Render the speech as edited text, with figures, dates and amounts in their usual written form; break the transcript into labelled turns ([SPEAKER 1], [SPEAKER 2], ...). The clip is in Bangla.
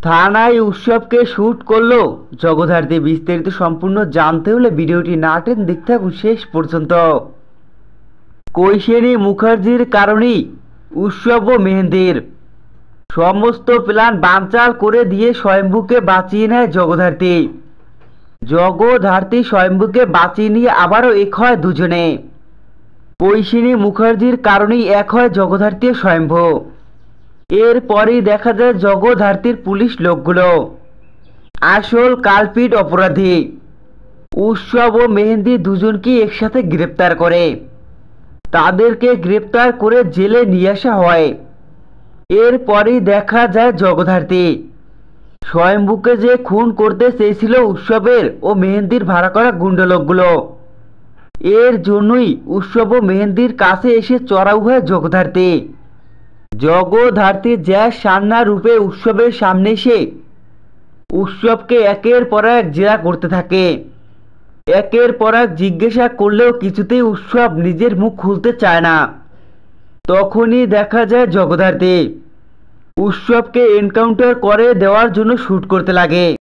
[SPEAKER 1] থানায় উৎসবকে শ্যুট করলো জগদ্ধাত্রী। বিস্তারিত সম্পূর্ণ জানতে হলে ভিডিওটি না টেনে দেখতে থাকুন শেষ পর্যন্ত। কৈশিনী মুখার্জির কারণেই উৎসব ও মেহেন্দির সমস্ত প্ল্যান বানচাল করে দিয়ে স্বয়ম্ভুকে বাঁচিয়ে নেয় জগদ্ধাত্রী। জগদ্ধাত্রী স্বয়ম্ভুকে বাঁচিয়ে নিয়ে আবারও এক হয় দুজনে। কৈশিনী মুখার্জির কারণেই এক হয় জগদ্ধাত্রী ও স্বয়ম্ভু। এরপরই দেখা যায় জগদ্ধাত্রীর পুলিশ লোকগুলো আসল কালপিট অপরাধী উৎসব ও মেহেন্দি দুজনকেই একসাথে গ্রেপ্তার করে। তাদেরকে গ্রেপ্তার করে জেলে নিয়ে আসা হয়। এরপরই দেখা যায় জগদ্ধাত্রী স্বয়ম্ভুকে যে খুন করতে চেয়েছিল উৎসবের ও মেহেন্দির ভাড়া করা গুন্ডালোকগুলো, এর জন্যই উৎসব ও মেহেন্দির কাছে এসে চড়াও হয় জগদ্ধাত্রী। জগদ্ধাত্রী যা সান্না রূপে উৎসবের সামনে এসে উৎসবকে একের পর এক জেরা করতে থাকে। একের পর এক জিজ্ঞাসা করলেও কিছুতেই উৎসব নিজের মুখ খুলতে চায় না। তখনই দেখা যায় জগদ্ধাত্রী উৎসবকে এনকাউন্টার করে দেওয়ার জন্য শ্যুট করতে লাগে।